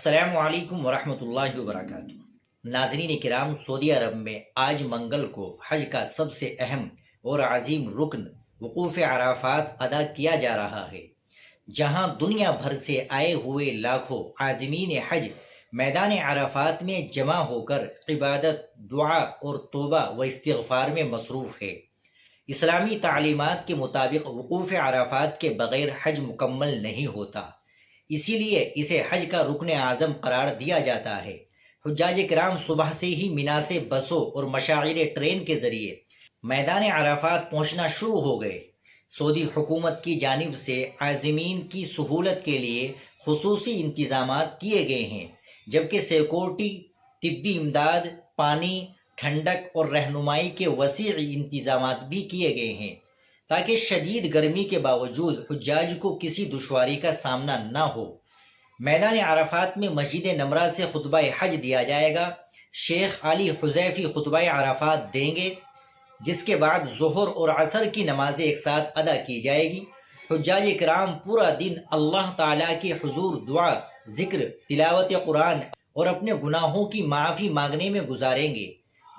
السلام علیکم ورحمۃ اللہ وبرکاتہ۔ ناظرین کرام، سعودی عرب میں آج منگل کو حج کا سب سے اہم اور عظیم رکن وقوف عرفات ادا کیا جا رہا ہے، جہاں دنیا بھر سے آئے ہوئے لاکھوں عازمین حج میدان عرفات میں جمع ہو کر عبادت، دعا اور توبہ و استغفار میں مصروف ہے۔ اسلامی تعلیمات کے مطابق وقوف عرفات کے بغیر حج مکمل نہیں ہوتا، اسی لیے اسے حج کا رکن اعظم قرار دیا جاتا ہے۔ حجاج کرام صبح سے ہی مینا سے بسوں اور مشاعر ٹرین کے ذریعے میدان عرفات پہنچنا شروع ہو گئے۔ سعودی حکومت کی جانب سے عازمین کی سہولت کے لیے خصوصی انتظامات کیے گئے ہیں، جبکہ سیکورٹی، طبی امداد، پانی، ٹھنڈک اور رہنمائی کے وسیع انتظامات بھی کیے گئے ہیں، تاکہ شدید گرمی کے باوجود حجاج کو کسی دشواری کا سامنا نہ ہو۔ میدان عرفات میں مسجد نمرہ سے خطبہ حج دیا جائے گا۔ شیخ علی حذیفی خطبہ عرفات دیں گے، جس کے بعد ظہر اور عصر کی نمازیں ایک ساتھ ادا کی جائے گی۔ حجاج کرام پورا دن اللہ تعالیٰ کے حضور دعا، ذکر، تلاوت قرآن اور اپنے گناہوں کی معافی مانگنے میں گزاریں گے۔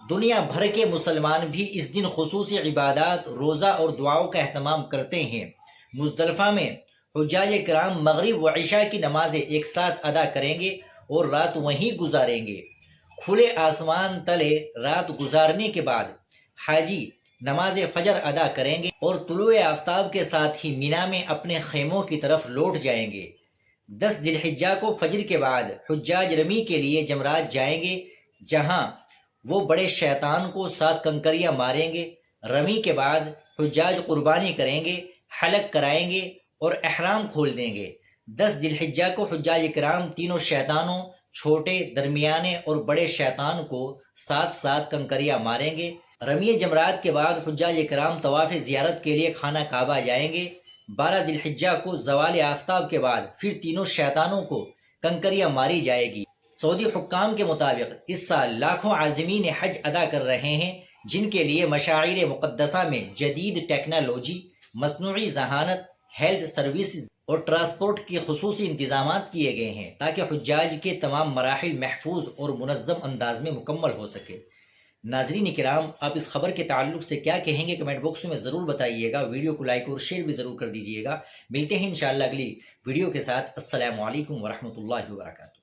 دنیا بھر کے مسلمان بھی اس دن خصوصی عبادات، روزہ اور دعاؤں کا اہتمام کرتے ہیں۔ مزدلفہ میں حجاج کرام مغرب و عشاء کی نمازیں ایک ساتھ ادا کریں گے اور رات وہیں گزاریں گے۔ کھلے آسمان تلے رات گزارنے کے بعد حاجی نماز فجر ادا کریں گے اور طلوع آفتاب کے ساتھ ہی مینا میں اپنے خیموں کی طرف لوٹ جائیں گے۔ 10 ذی الحجہ کو فجر کے بعد حجاج رمی کے لیے جمرات جائیں گے، جہاں وہ بڑے شیطان کو 7 کنکریاں ماریں گے۔ رمی کے بعد حجاج قربانی کریں گے، حلق کرائیں گے اور احرام کھول دیں گے۔ 10 ذی الحجہ کو حجاج کرام تینوں شیطانوں، چھوٹے، درمیانے اور بڑے شیطان کو 7 کنکریاں ماریں گے۔ رمی جمرات کے بعد حجاج کرام طواف زیارت کے لیے خانہ کعبہ جائیں گے۔ 12 ذی الحجہ کو زوال آفتاب کے بعد پھر تینوں شیطانوں کو کنکریاں ماری جائے گی۔ سعودی حکام کے مطابق اس سال لاکھوں عازمین حج ادا کر رہے ہیں، جن کے لیے مشاعر مقدسہ میں جدید ٹیکنالوجی، مصنوعی ذہانت، ہیلتھ سروسز اور ٹرانسپورٹ کے خصوصی انتظامات کیے گئے ہیں، تاکہ حجاج کے تمام مراحل محفوظ اور منظم انداز میں مکمل ہو سکے۔ ناظرین کرام، آپ اس خبر کے تعلق سے کیا کہیں گے؟ کمنٹ باکس میں ضرور بتائیے گا۔ ویڈیو کو لائک اور شیئر بھی ضرور کر دیجیے گا۔ ملتے ہیں انشاءاللہ اگلی ویڈیو کے ساتھ۔ السلام علیکم ورحمۃ اللہ وبرکاتہ۔